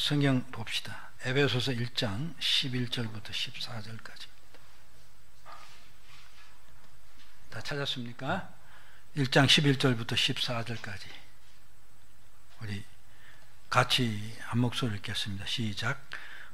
성경 봅시다. 에베소서 1장 11절부터 14절까지입니다. 다 찾았습니까? 1장 11절부터 14절까지 우리 같이 한 목소리 읽겠습니다. 시작.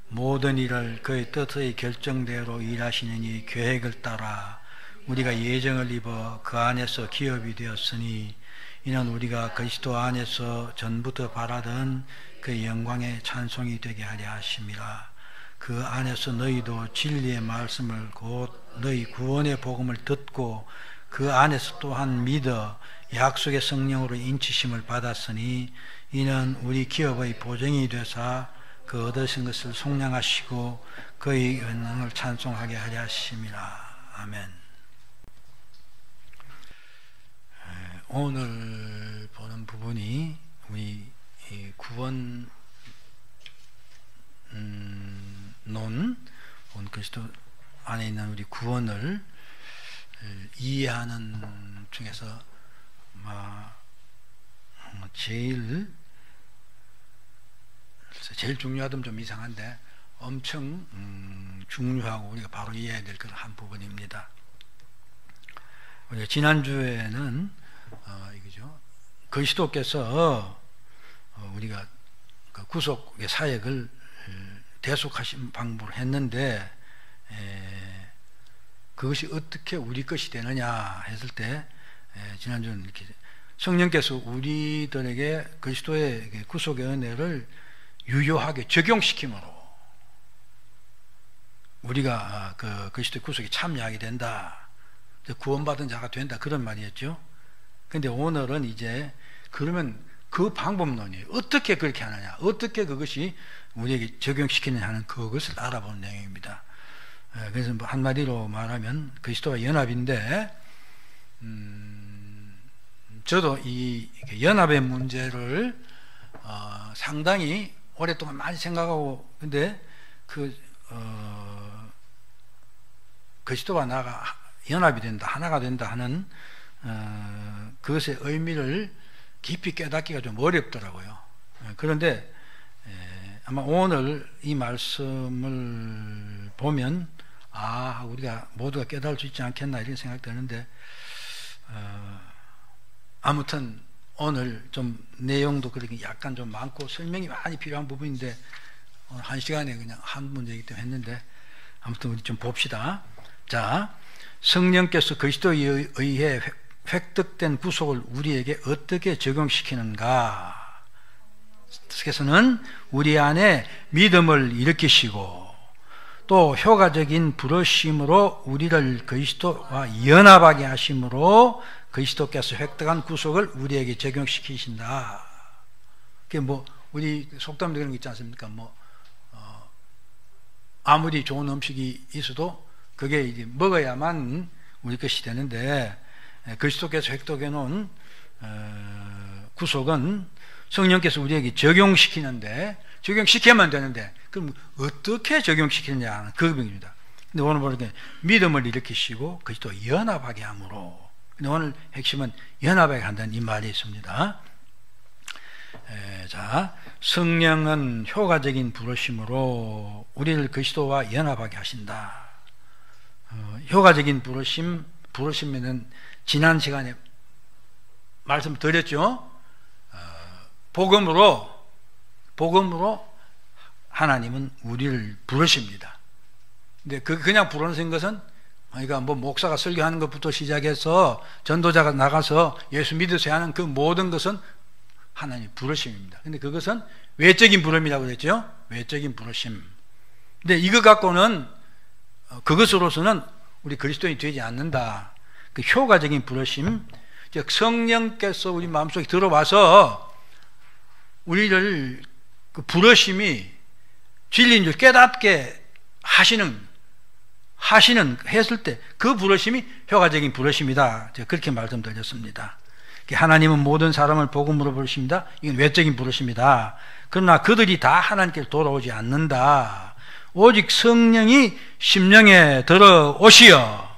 모든 일을 그의 뜻의 결정대로 일하시는 계획을 따라 우리가 예정을 입어 그 안에서 기업이 되었으니 이는 우리가 그리스도 안에서 전부터 바라던 그 영광의 찬송이 되게 하려 하심이라. 그 안에서 너희도 진리의 말씀을 곧 너희 구원의 복음을 듣고 그 안에서 또한 믿어 약속의 성령으로 인치심을 받았으니 이는 우리 기업의 보증이 되사 그 얻으신 것을 속량하시고 그의 은총을 찬송하게 하려 하심이라. 아멘. 오늘 보는 부분이 우리 구원 온 그리스도 안에 있는 우리 구원을 이해하는 중에서 제일 중요하다면 좀 이상한데 엄청 중요하고 우리가 바로 이해해야 될 그런 한 부분입니다. 우리가 지난주에는 이거죠. 그리스도께서 우리가 그 구속의 사역을 대속하신 방법을 했는데 그것이 어떻게 우리 것이 되느냐 했을 때 지난주는 이렇게 성령께서 우리들에게 그리스도의 구속의 은혜를 유효하게 적용시킴으로 우리가 그 그리스도의 구속에 참여하게 된다. 구원받은 자가 된다. 그런 말이었죠. 근데 오늘은 이제 그러면 그 방법론이 어떻게 그렇게 하느냐, 어떻게 그것이 우리에게 적용시키느냐 하는 그것을 알아보는 내용입니다. 그래서 한마디로 말하면 그리스도와 연합인데 저도 이 연합의 문제를 상당히 오랫동안 많이 생각하고 근데 그리스도와 나가 연합이 된다, 하나가 된다 하는 그것의 의미를 깊이 깨닫기가 좀 어렵더라고요. 그런데 아마 오늘 이 말씀을 보면 우리가 모두가 깨달을 수 있지 않겠나 이런 생각이 드는데 아무튼 오늘 좀 내용도 그렇게 약간 좀 많고 설명이 많이 필요한 부분인데 오늘 한 시간에 그냥 한 문제이기 때문에 했는데 아무튼 우리 좀 봅시다. 자, 성령께서 그리스도에 의해 획득된 구속을 우리에게 어떻게 적용시키는가? 그래서는 우리 안에 믿음을 일으키시고 또 효과적인 부르심으로 우리를 그리스도와 연합하게 하심으로 그리스도께서 획득한 구속을 우리에게 적용시키신다. 그게 우리 속담도 그런 거 있지 않습니까? 아무리 좋은 음식이 있어도 그게 이제 먹어야만 우리 것이 되는데 그리스도께서 획득해 놓은 구속은 성령께서 우리에게 적용시키는데 적용시키면 되는데 그럼 어떻게 적용시키느냐 하는 그 부분입니다. 근데 오늘 보니까 믿음을 일으키시고 그리스도 연합하게 함으로 근데 오늘 핵심은 연합하게 한다는 이 말이 있습니다. 자, 성령은 효과적인 부르심으로 우리를 그리스도와 연합하게 하신다. 효과적인 부르심에는 지난 시간에 말씀드렸죠. 복음으로 하나님은 우리를 부르십니다. 근데 그냥 부르는 것은 그러니까 목사가 설교하는 것부터 시작해서 전도자가 나가서 예수 믿으세요 하는 그 모든 것은 하나님 부르심입니다. 근데 그것은 외적인 부름이라고 그랬죠. 외적인 부르심. 근데 이거 갖고는 그것으로서는 우리 그리스도인이 되지 않는다. 그 효과적인 부르심, 즉 성령께서 우리 마음속에 들어와서 우리를 그 부르심이 진리인 줄 깨닫게 했을 때 그 부르심이 효과적인 부르심이다. 제가 그렇게 말씀드렸습니다. 하나님은 모든 사람을 복음으로 부르십니다. 이건 외적인 부르심이다. 그러나 그들이 다 하나님께 돌아오지 않는다. 오직 성령이 심령에 들어오시어.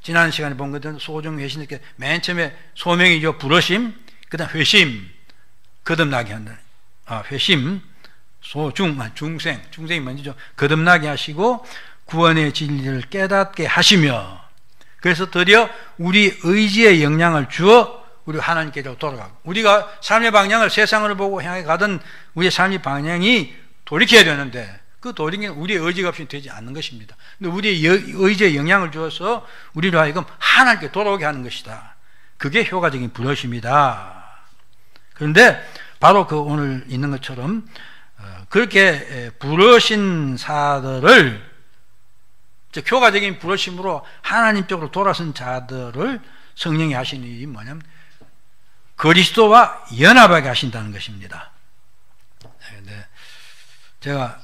지난 시간에 본 것은 소정 회심 이렇게 맨 처음에 소명이죠. 부르심, 그 다음 회심, 거듭나게 한다. 회심, 중생이 먼저죠. 거듭나게 하시고 구원의 진리를 깨닫게 하시며, 그래서 드디어 우리 의지에 영향을 주어 우리 하나님께로 돌아가고, 우리가 삶의 방향을 세상을 보고 향해 가던 우리의 삶의 방향이 돌이켜야 되는데 그 돌이키는 우리의 의지가 없이 되지 않는 것입니다. 근데 우리의 의지에 영향을 주어서 우리로 하여금 하나님께 돌아오게 하는 것이다. 그게 효과적인 부르심이다. 그런데 바로 그 오늘 있는 것처럼 그렇게 부르신 자들을, 즉 효과적인 부르심으로 하나님 쪽으로 돌아선 자들을 성령이 하시는 일이 뭐냐면 그리스도와 연합하게 하신다는 것입니다. 네. 제가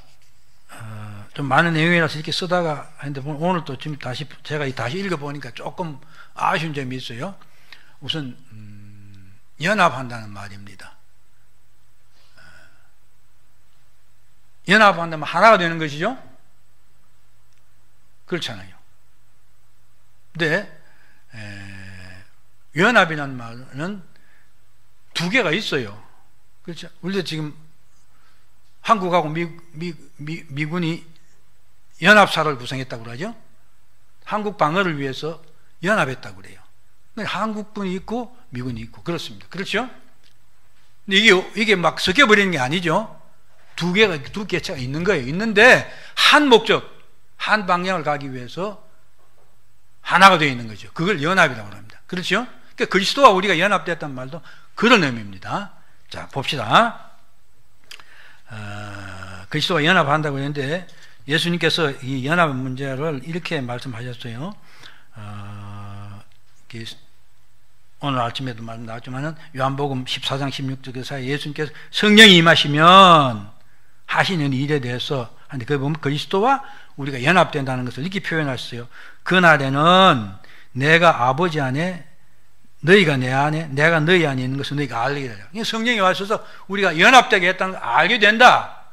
좀 많은 내용이라서 이렇게 쓰다가 했는데 오늘 또 지금 제가 다시 읽어보니까 조금 아쉬운 점이 있어요. 우선 연합한다는 말입니다. 연합한다면 하나가 되는 것이죠? 그렇잖아요. 근데 연합이라는 말은 두 개가 있어요. 그렇죠? 우리도 지금 한국하고 미군이 연합사를 구성했다고 그러죠? 한국 방어를 위해서 연합했다고 그래요. 한국군이 있고 미군이 있고 그렇습니다. 그렇죠? 근데 이게 막 섞여버리는 게 아니죠. 두 개체가 있는 거예요. 있는데 한 목적, 한 방향을 가기 위해서 하나가 되어 있는 거죠. 그걸 연합이라고 합니다. 그렇죠? 그러니까 그리스도와 우리가 연합됐다는 말도 그런 의미입니다. 자, 봅시다. 그리스도와 연합한다고 했는데 예수님께서 이 연합 문제를 이렇게 말씀하셨어요. 오늘 아침에도 말씀 나왔지만은 요한복음 14장 16절에서 예수님께서 성령이 임하시면 하시는 일에 대해서 하는데 거기 보면 그리스도와 우리가 연합된다는 것을 이렇게 표현하셨어요. 그날에는 내가 아버지 안에, 너희가 내 안에, 내가 너희 안에 있는 것을 너희가 알게 되라. 성령이 와셔서 우리가 연합되게 했다는 걸 알게 된다.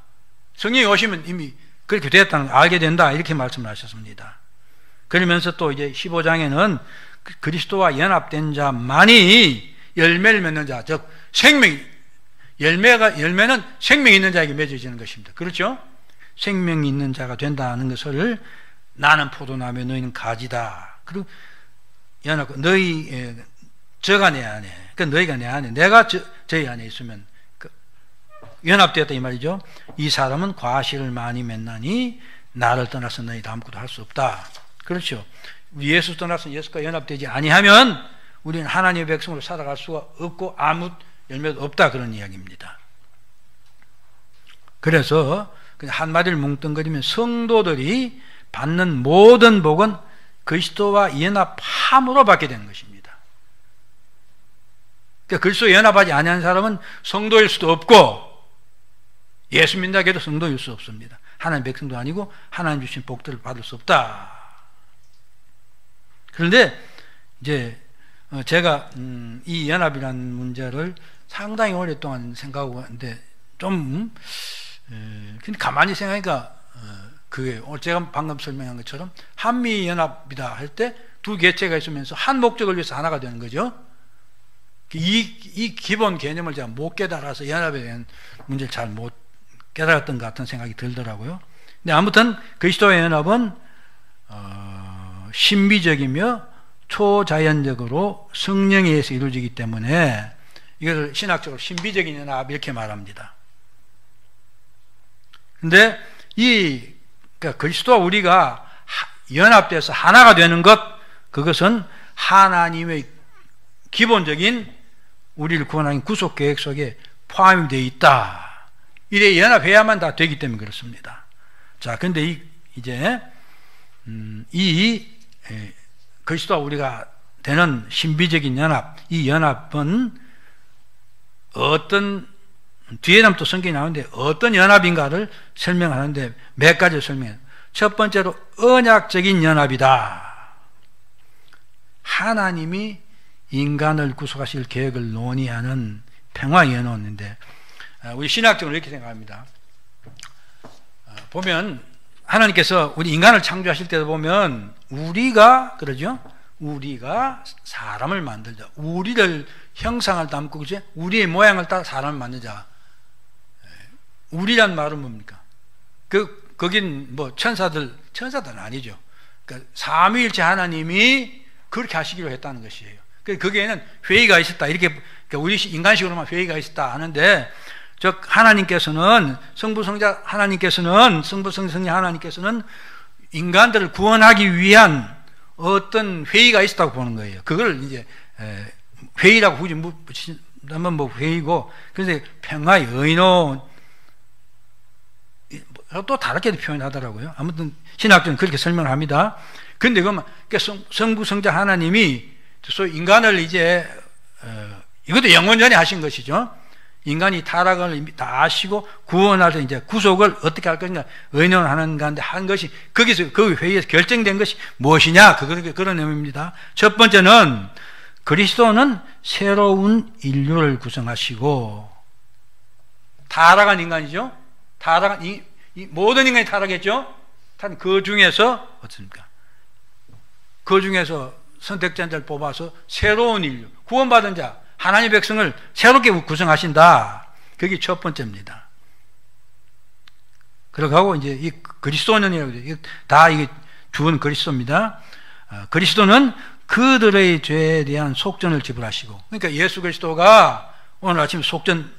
성령이 오시면 이미 그렇게 됐다는 걸 알게 된다. 이렇게 말씀을 하셨습니다. 그러면서 또 이제 15장에는 그리스도와 연합된 자만이 열매를 맺는 자, 즉 열매는 생명이 있는 자에게 맺어지는 것입니다. 그렇죠? 생명이 있는 자가 된다는 것을 나는 포도나무 너희는 가지다. 그리고 연합, 저가 내 안에, 그러니까 너희가 내 안에, 내가 저희 안에 있으면 연합되었다 이 말이죠. 이 사람은 과실을 많이 맺나니 나를 떠나서 너희 아무것도 할 수 없다. 그렇죠. 예수 떠나서 예수가 연합되지 아니하면 우리는 하나님의 백성으로 살아갈 수가 없고 아무 열매도 없다, 그런 이야기입니다. 그래서 한마디를 뭉뚱그리면 성도들이 받는 모든 복은 그리스도와 연합함으로 받게 되는 것입니다. 그러니까 그리스도와 연합하지 아니하는 사람은 성도일 수도 없고 예수 믿는다 해도 성도일 수 없습니다. 하나님 백성도 아니고 하나님 주신 복들을 받을 수 없다. 그런데 이제 제가 이 연합이라는 문제를 상당히 오랫동안 생각하고 있는데 좀 근데 가만히 생각하니까 그게 제가 방금 설명한 것처럼 한미연합이다 할 때 두 개체가 있으면서 한 목적을 위해서 하나가 되는 거죠. 이 기본 개념을 제가 못 깨달아서 연합에 대한 문제를 잘 못 깨달았던 것 같은 생각이 들더라고요. 근데 아무튼 그리스도의 연합은 신비적이며 초자연적으로 성령에 의해서 이루어지기 때문에 이것을 신학적으로 신비적인 연합 이렇게 말합니다. 근데 그러니까 그리스도와 우리가 연합돼서 하나가 되는 그것은 하나님의 기본적인 우리를 구원하는 구속 계획 속에 포함이 되어 있다. 이래 연합해야만 다 되기 때문에 그렇습니다. 자, 근데 이제 그리스도와 우리가 되는 신비적인 연합, 이 연합은 뒤에는 또 성경이 나오는데 어떤 연합인가를 설명하는데 몇 가지를 설명해요. 첫 번째로 언약적인 연합이다. 하나님이 인간을 구속하실 계획을 논의하는 평화연원인데 우리 신학적으로 이렇게 생각합니다. 보면 하나님께서 우리 인간을 창조하실 때도 보면 우리가 그러죠. 우리가 사람을 만들자. 우리를 형상을 담고 그죠? 우리의 모양을 따라 사람을 만들자. 우리란 말은 뭡니까? 거긴 뭐 천사들은 아니죠. 그러니까 삼위일체 하나님이 그렇게 하시기로 했다는 것이에요. 거기에는 회의가 있었다. 이렇게 우리 인간식으로만 회의가 있었다 하는데, 즉 하나님께서는 성부 성자 하나님께서는 인간들을 구원하기 위한 어떤 회의가 있었다고 보는 거예요. 그걸 이제 회의라고 굳이 한번 뭐 회의고, 그래서 평화의 의논 또 다르게 표현하더라고요. 아무튼 신학적은 그렇게 설명을 합니다. 그런데 성부 성자 하나님이 소위 인간을 이제 이것도 영원 전에 하신 것이죠. 인간이 타락을 다 아시고 구원하서 이제 구속을 어떻게 할 것인가 의논하는 가운데 한 것이, 거기서 그 회의에서 결정된 것이 무엇이냐, 그런 의미입니다. 첫 번째는 그리스도는 새로운 인류를 구성하시고, 타락한 인간이죠. 모든 인간이 타락했죠. 그 중에서 어떻습니까? 그 중에서 선택된 자를 뽑아서 새로운 인류, 구원받은 자, 하나님의 백성을 새롭게 구성하신다. 그게 첫 번째입니다. 그러고 이제 이 그리스도인이라고 해요. 다 이게 주은 그리스도입니다. 그리스도는 그들의 죄에 대한 속전을 지불하시고, 그러니까 예수 그리스도가 오늘 아침 속전,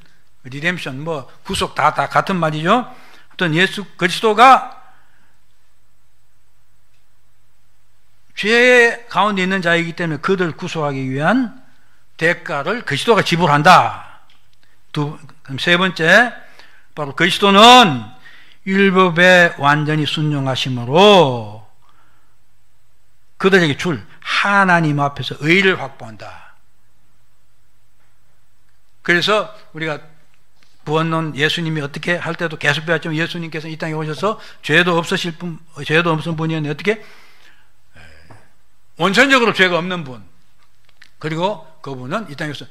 리뎀션, 뭐 구속 다 같은 말이죠. 어떤 예수 그리스도가 죄 가운데 있는 자이기 때문에 그들을 구속하기 위한 대가를 그리스도가 지불한다. 그럼 세 번째, 바로 그리스도는 율법에 완전히 순종하심으로 그들에게 줄 하나님 앞에서 의를 확보한다. 그래서 우리가 구원론 예수님이 어떻게 할 때도 계속 배웠지만, 예수님께서 이 땅에 오셔서 죄도 없으신 분이었는데 어떻게 원천적으로 죄가 없는 분, 그리고 그분은 이 땅에서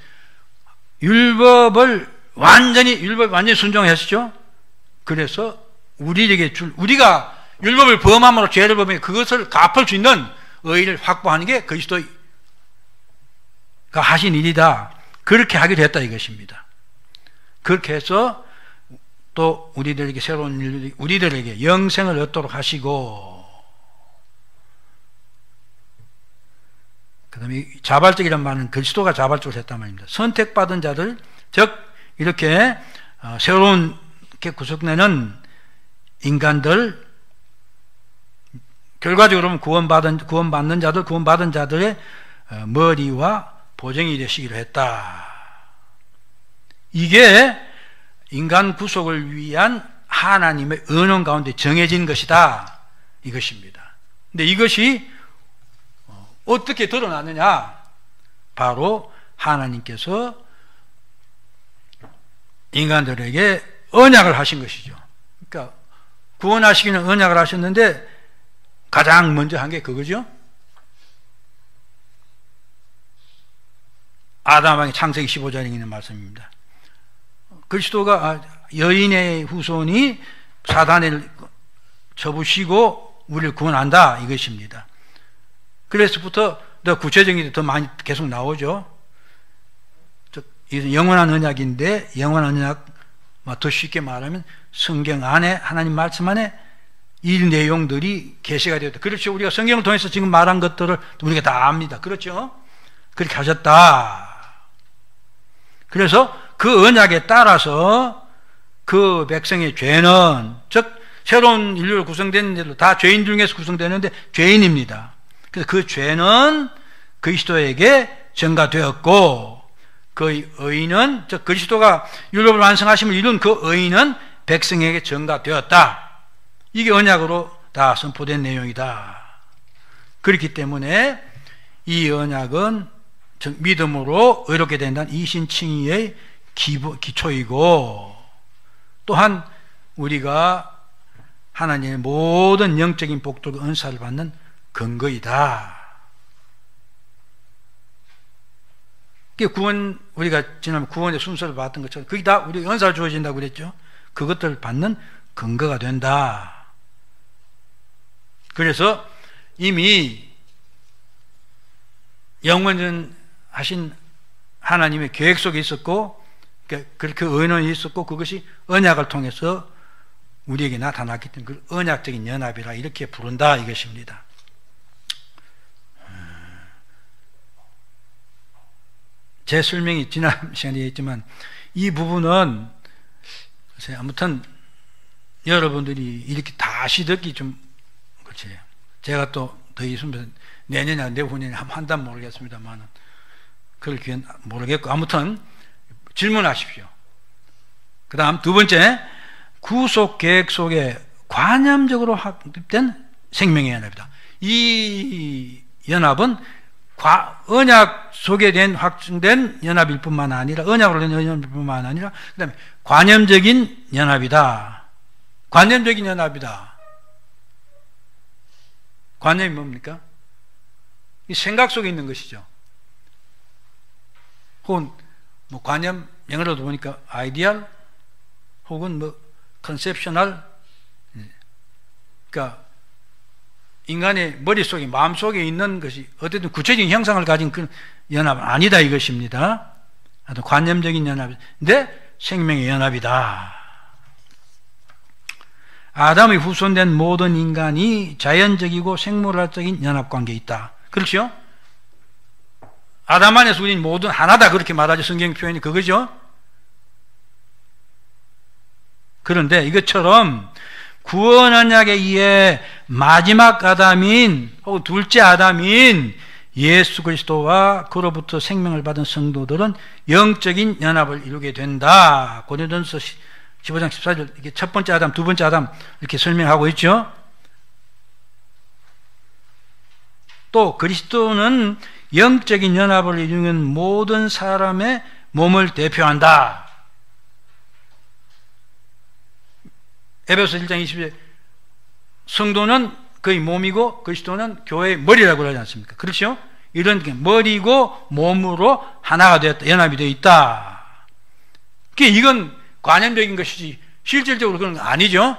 율법을 완전히 순종하시죠. 그래서 우리가 율법을 범함으로 죄를 범해 그것을 갚을 수 있는 의를 확보하는 게 그리스도가 하신 일이다. 그렇게 하기로 했다 이것입니다. 그렇게 해서 또 우리들에게 새로운 일, 우리들에게 영생을 얻도록 하시고, 그 다음에 자발적이란 말은 그리스도가 자발적으로 했단 말입니다. 선택받은 자들, 즉 이렇게 새로운 구속되는 인간들, 결과적으로 구원받는 자들의 머리와 보정이 되시기로 했다. 이게 인간 구속을 위한 하나님의 언원 가운데 정해진 것이다 이것입니다. 근데 이것이 어떻게 드러나느냐? 바로 하나님께서 인간들에게 언약을 하신 것이죠. 그러니까 구원하시기는 언약을 하셨는데 가장 먼저 한 게 그거죠. 아담왕의 창세기 15장에 있는 말씀입니다. 그리스도가 여인의 후손이 사단을 접으시고 우리를 구원한다 이것입니다. 그래서부터 더 구체적인 게 더 많이 계속 나오죠. 영원한 언약인데, 영원한 언약 더 쉽게 말하면 성경 안에, 하나님 말씀 안에 이 내용들이 계시가 되었다. 그렇죠. 우리가 성경을 통해서 지금 말한 것들을 우리가 다 압니다. 그렇죠. 그렇게 하셨다. 그래서 그 언약에 따라서 그 백성의 죄는, 즉 새로운 인류를 구성되는 대로 다 죄인 중에서 구성되는데 죄인입니다. 그래서 그 죄는 그리스도에게 전가되었고, 그 의인은, 즉 그리스도가 율법을 완성하심을 이룬 그 의인은 백성에게 전가되었다. 이게 언약으로 다 선포된 내용이다. 그렇기 때문에 이 언약은 믿음으로 의롭게 된다는 이신칭의의 기초이고, 또한 우리가 하나님의 모든 영적인 복들과 은사를 받는 근거이다. 우리가 지난번 구원의 순서를 봤던 것처럼 그게 다 우리 은사를 주어진다고 그랬죠. 그것들을 받는 근거가 된다. 그래서 이미 영원전 하신 하나님의 계획 속에 있었고, 그렇게 의논이 있었고 그것이 언약을 통해서 우리에게 나타났기 때문에 그 언약적인 연합이라 이렇게 부른다 이것입니다. 제 설명이 지난 시간에 있지만 이 부분은 아무튼 여러분들이 이렇게 다시 듣기 좀 그렇지. 제가 또 더 있으면 내년이나 내후년에 한번 한다면 모르겠습니다만 그럴 기회는 모르겠고 아무튼 질문하십시오. 그 다음 두 번째, 구속 계획 속에 관념적으로 확립된 생명의 연합이다. 이 연합은 언약 속에 된 확증된 연합일 뿐만 아니라 언약으로 된 연합일 뿐만 아니라 그 다음에 관념적인 연합이다. 관념적인 연합이다. 관념이 뭡니까? 이 생각 속에 있는 것이죠. 혹은 뭐 관념 영어로도 보니까 아이디얼 혹은 뭐 컨셉셔널, 그러니까 인간의 머릿속에 마음속에 있는 것이 어쨌든 구체적인 형상을 가진 그런 연합은 아니다 이것입니다. 관념적인 연합인데 생명의 연합이다. 아담의 후손된 모든 인간이 자연적이고 생물학적인 연합관계에 있다. 그렇죠? 아담 안에서 우리는 모든 하나다 그렇게 말하죠. 성경 표현이 그거죠. 그런데 이것처럼 구원 언약에 의해 마지막 아담인 혹은 둘째 아담인 예수 그리스도와 그로부터 생명을 받은 성도들은 영적인 연합을 이루게 된다. 고린도전서 15장 14절 이게 첫 번째 아담, 두 번째 아담 이렇게 설명하고 있죠. 또 그리스도는 영적인 연합을 이루는 모든 사람의 몸을 대표한다. 에베소 1장 20절 성도는 그의 몸이고 그리스도는 교회의 머리라고 하지 않습니까? 그렇죠? 이런 머리고 몸으로 하나가 되었다. 연합이 되어 있다. 이건 관념적인 것이지 실질적으로 그런 건 아니죠.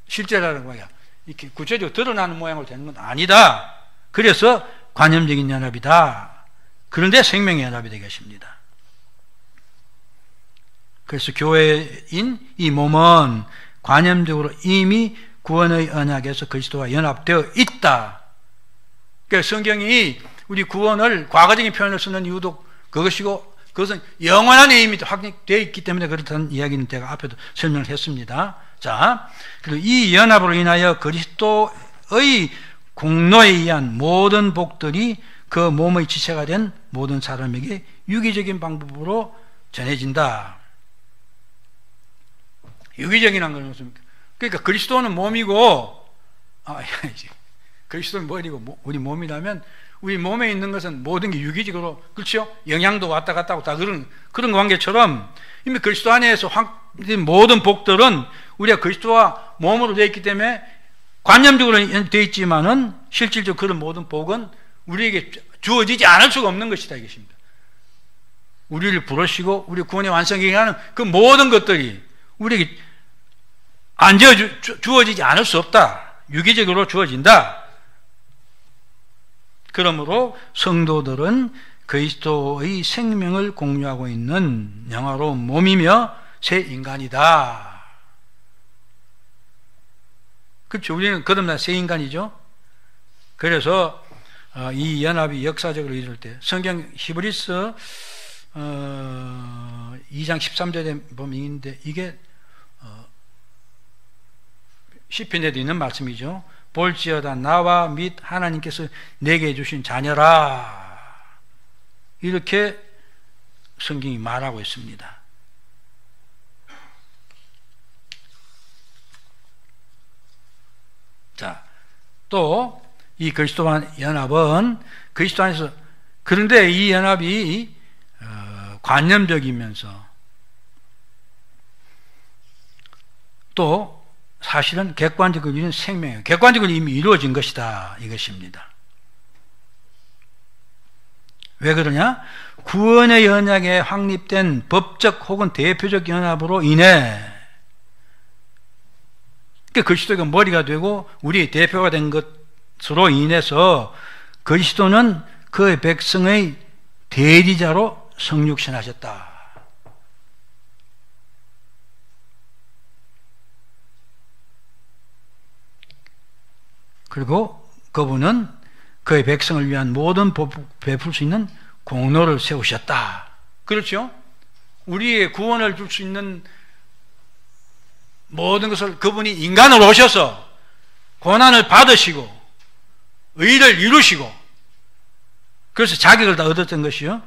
실제라는 거야. 이렇게 구체적으로 드러나는 모양으로 되는 건 아니다. 그래서 관념적인 연합이다. 그런데 생명의 연합이 되겠습니다. 그래서 교회인 이 몸은 관념적으로 이미 구원의 언약에서 그리스도와 연합되어 있다. 그러니까 성경이 우리 구원을 과거적인 표현을 쓰는 이유도 그것이고 그것은 영원한 의미 확립되어 있기 때문에 그렇다는 이야기는 제가 앞에도 설명을 했습니다. 자, 그리고 이 연합으로 인하여 그리스도의 공로에 의한 모든 복들이 그 몸의 지체가 된 모든 사람에게 유기적인 방법으로 전해진다. 유기적이란 건 무엇입니까? 그러니까 그리스도는 몸이고, 그리스도는 머리고 우리 몸이라면 우리 몸에 있는 것은 모든 게 유기적으로, 그렇죠? 영양도 왔다 갔다 하고 다 그런 관계처럼 이미 그리스도 안에서 모든 복들은 우리가 그리스도와 몸으로 되어 있기 때문에 관념적으로 되어 있지만은 실질적으로 그런 모든 복은 우리에게 주어지지 않을 수가 없는 것이다 이것입니다. 우리를 부르시고 우리 구원의 완성에 하는 그 모든 것들이 우리에게 안 주어지지 않을 수 없다. 유기적으로 주어진다. 그러므로 성도들은 그리스도의 생명을 공유하고 있는 영화로운 몸이며 새 인간이다. 그렇죠. 우리는 거듭난 새 인간이죠. 그래서 이 연합이 역사적으로 이룰 때 성경 히브리서 2장 13절에 보면 있는데 이게 시편에도 있는 말씀이죠. 볼지어다 나와 및 하나님께서 내게 주신 자녀라. 이렇게 성경이 말하고 있습니다. 자, 또 이 그리스도와 연합은 그리스도 안에서, 그런데 이 연합이 관념적이면서 또 사실은 객관적으로 이루어진 생명이에요. 객관적으로 이미 이루어진 것이다 이것입니다. 왜 그러냐? 구원의 언약에 확립된 법적 혹은 대표적 연합으로 인해 그리스도가 머리가 되고 우리의 대표가 된 것으로 인해서 그리스도는 그의 백성의 대리자로 성육신하셨다. 그리고 그분은 그의 백성을 위한 모든 베풀 수 있는 공로를 세우셨다. 그렇죠? 우리의 구원을 줄 수 있는 모든 것을 그분이 인간으로 오셔서 고난을 받으시고 의를 이루시고 그래서 자격을 다 얻었던 것이요.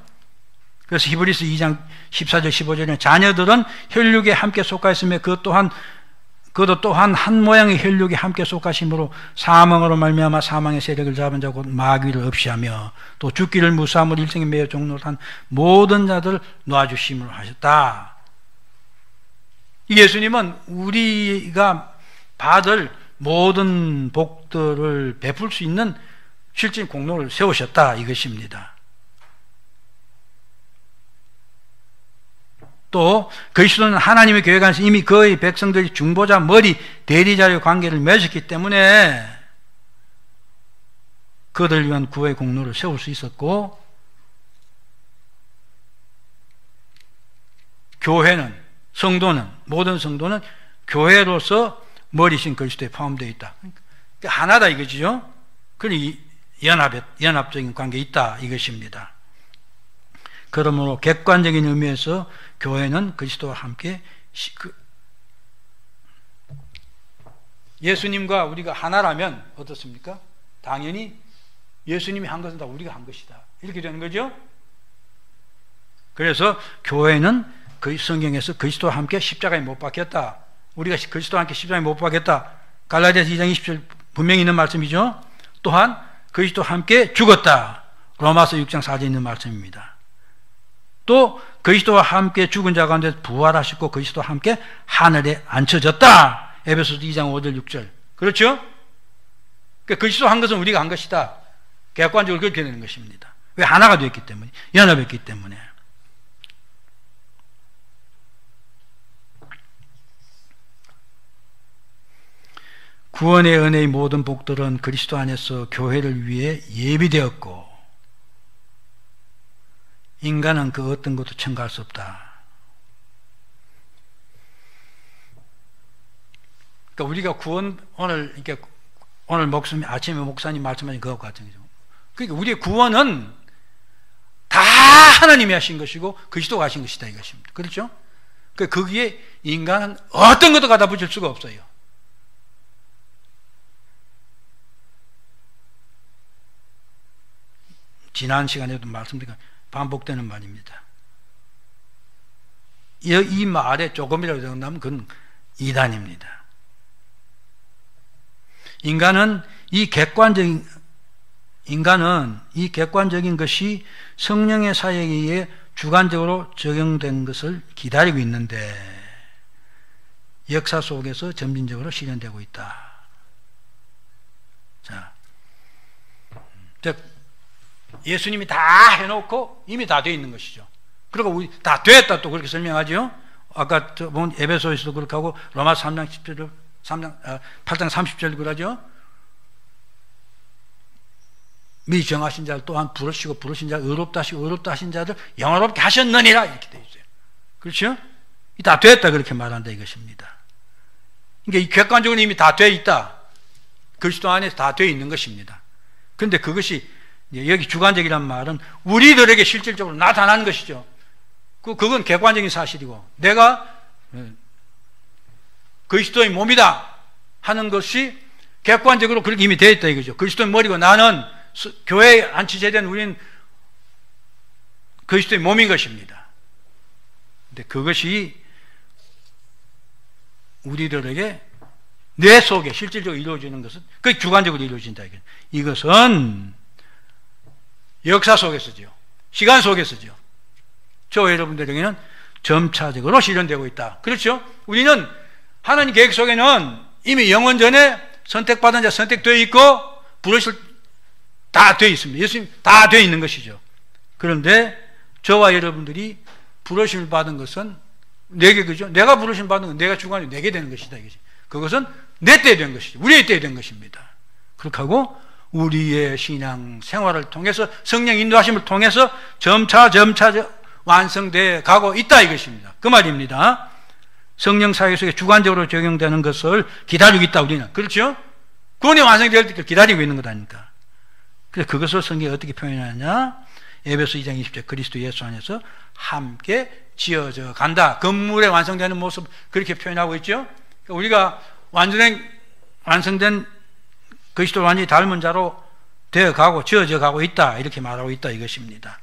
그래서 히브리서 2장 14절 15절에 자녀들은 혈육에 함께 속하 있으며 그도 또한 한 모양의 혈육에 함께 속하심으로 사망으로 말미암아 사망의 세력을 잡은 자 곧 마귀를 없이하며 또 죽기를 무사함으로 일생에 매여 종로한 모든 자들을 놓아주심으로 하셨다. 예수님은 우리가 받을 모든 복들을 베풀 수 있는 실제 공로를 세우셨다 이것입니다. 또 그리스도는 하나님의 교회 안에서 이미 그의 백성들이 중보자 머리 대리자의 관계를 맺었기 때문에 그들을 위한 구원의 공로를 세울 수 있었고, 교회는 모든 성도는 교회로서 머리신 그리스도에 포함되어 있다. 그러니까 하나다 이거지요. 그러니 연합적인 관계에 있다 이것입니다. 그러므로 객관적인 의미에서 교회는 그리스도와 함께 예수님과 우리가 하나라면 어떻습니까? 당연히 예수님이 한 것은 다 우리가 한 것이다 이렇게 되는 거죠. 그래서 교회는 그 성경에서 그리스도와 함께 십자가에 못 박혔다, 우리가 그리스도와 함께 십자가에 못 박혔다, 갈라디아서 2장 20절 분명히 있는 말씀이죠. 또한 그리스도와 함께 죽었다, 로마서 6장 4절에 있는 말씀입니다. 또 그리스도와 함께 죽은 자 가운데 부활하셨고 그리스도와 함께 하늘에 앉혀졌다, 에베소서 2장 5절 6절. 그렇죠? 그러니까 그리스도와 한 것은 우리가 한 것이다, 객관적으로 그렇게 되는 것입니다. 왜? 하나가 되었기 때문에, 연합했기 때문에. 구원의 은혜의 모든 복들은 그리스도 안에서 교회를 위해 예비되었고 인간은 그 어떤 것도 첨가할 수 없다. 그러니까 우리가 구원, 오늘 아침에 목사님 말씀하신 그것 같은 거죠. 그러니까 우리의 구원은 다 하나님이 하신 것이고 그리스도가 하신 것이다 이것입니다. 그렇죠? 거기에 인간은 어떤 것도 갖다 붙일 수가 없어요. 지난 시간에도 말씀드린 반복되는 말입니다. 이 말에 조금이라도 들어간다면 그건 이단입니다. 인간은 이 객관적인 것이 성령의 사역에 의해 주관적으로 적용된 것을 기다리고 있는데 역사 속에서 점진적으로 실현되고 있다. 자, 즉 예수님이 다 해놓고 이미 다 되어 있는 것이죠. 그리고 우리 다 됐다 또 그렇게 설명하죠. 아까 본 에베소에서도 그렇게 하고 로마 8장 30절 그러죠. 미리 정하신 자를 또한 부르신 자 의롭다 하신 자들 영화롭게 하셨느니라 이렇게 되어 있어요. 그렇죠? 다 됐다 그렇게 말한다 이것입니다. 그러니까 이 객관적으로 이미 다 되어 있다. 그리스도 안에서 다 되어 있는 것입니다. 그런데 그것이 여기 주관적이란 말은 우리들에게 실질적으로 나타난 것이죠. 그건 객관적인 사실이고 내가 그리스도의 몸이다 하는 것이 객관적으로 그렇게 이미 되어 있다 이거죠. 그리스도의 머리고 나는 교회에 안치제된 우리는 그리스도의 몸인 것입니다. 근데 그것이 우리들에게 뇌 속에 실질적으로 이루어지는 것은 그게 주관적으로 이루어진다. 이것은 역사 속에서죠. 시간 속에서죠. 저 여러분들에게는 점차적으로 실현되고 있다. 그렇죠? 우리는 하나님 계획 속에는 이미 영원 전에 선택받은 자 선택되어 있고 부르실 다 되어 있습니다. 예수님 다 되어 있는 것이죠. 그런데 저와 여러분들이 부르심을 받은 것은 내게 그죠? 내가 부르심 받은 건 내가 주관이 내게 되는 것이다. 이것이. 그것은 내 때에 된 것이죠. 우리의 때에 된 것입니다. 그렇게 하고 우리의 신앙 생활을 통해서 성령 인도하심을 통해서 점차 완성되어 가고 있다 이것입니다. 그 말입니다. 성령 사역 속에 주관적으로 적용되는 것을 기다리고 있다 우리는. 그렇죠? 구원이 완성될 때 기다리고 있는 것 아닙니까? 그래서 그것을 성경이 어떻게 표현하냐? 에베소 2장 20절 그리스도 예수 안에서 함께 지어져 간다. 건물의 완성되는 모습 그렇게 표현하고 있죠. 그러니까 우리가 완성된 그리스도를 완전히 닮은 자로 되어가고 지어져 가고 있다. 이렇게 말하고 있다 이것입니다.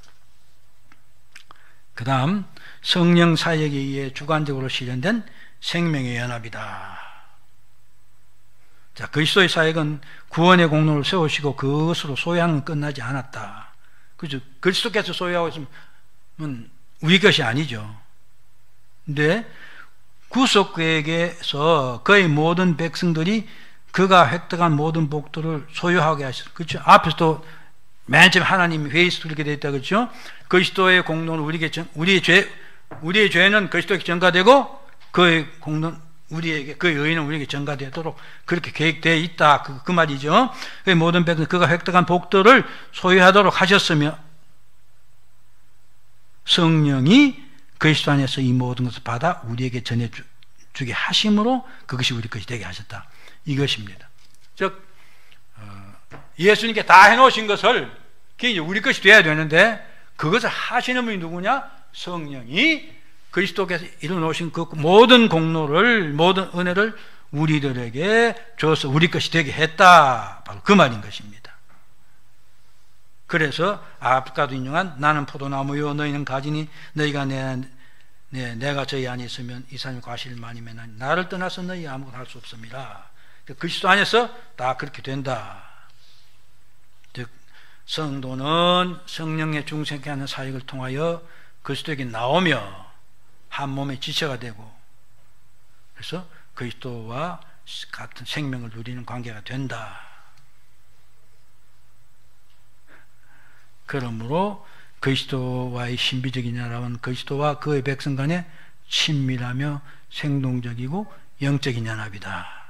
그 다음 성령 사역에 의해 주관적으로 실현된 생명의 연합이다. 자, 그리스도의 사역은 구원의 공로를 세우시고 그것으로 소유하는 건 끝나지 않았다. 그죠? 그리스도께서 소유하고 있으면 우리 것이 아니죠. 근데 구속계획에서 그의 모든 백성들이 그가 획득한 모든 복들을 소유하게 하셨어요. 그렇죠? 앞에서도 맨 처음에 하나님이 회의에서 그렇게 되어 있다 그렇죠? 그리스도의 공로는 우리의 죄는 그리스도에게 전가되고 그의 공로는 우리에게, 그의 의는 우리에게 전가되도록 그렇게 계획되어 있다. 그 말이죠. 그의 모든 백성 그가 획득한 복들을 소유하도록 하셨으며 성령이 그리스도 안에서 이 모든 것을 받아 우리에게 전해주게 하심으로 그것이 우리 것이 되게 하셨다. 이것입니다. 즉 예수님께 다 해놓으신 것을 그게 이제 우리 것이 되어야 되는데 그것을 하시는 분이 누구냐? 성령이 그리스도께서 이루어놓으신 그 모든 공로를, 모든 은혜를 우리들에게 줘서 우리 것이 되게 했다. 바로 그 말인 것입니다. 그래서 아까도 인용한 나는 포도나무요 너희는 가지니 너희가 내가 저희 안에 있으면 이 사람이 과실을 많이 맺나니 나를 떠나서 너희 아무것도 할 수 없습니다. 그리스도 안에서 다 그렇게 된다. 즉 성도는 성령의 중생케 하는 사역을 통하여 그리스도에게 나오며 한 몸의 지체가 되고 그래서 그리스도와 같은 생명을 누리는 관계가 된다. 그러므로 그리스도와의 신비적인 연합은 그리스도와 그의 백성 간에 친밀하며 생동적이고 영적인 연합이다.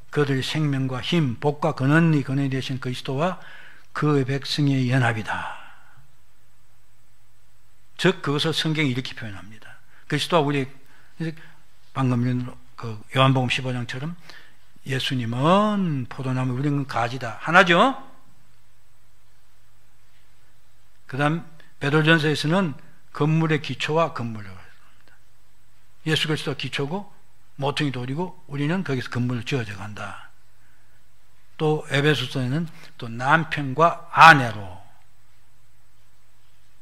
그들의 생명과 힘, 복과 근원이 근원이 되신 그리스도와 그의 백성의 연합이다. 즉 그것을 성경이 이렇게 표현합니다. 그리스도와 우리 방금 그 요한복음 15장처럼 예수님은 포도나무, 우리는 가지다. 하나죠. 그 다음 베드로전서에서는 건물의 기초와 건물을 말합니다. 예수 그리스도가 기초고 모퉁이 돌이고 우리는 거기서 건물을 지어져 간다. 또 에베소서에는 또 남편과 아내로,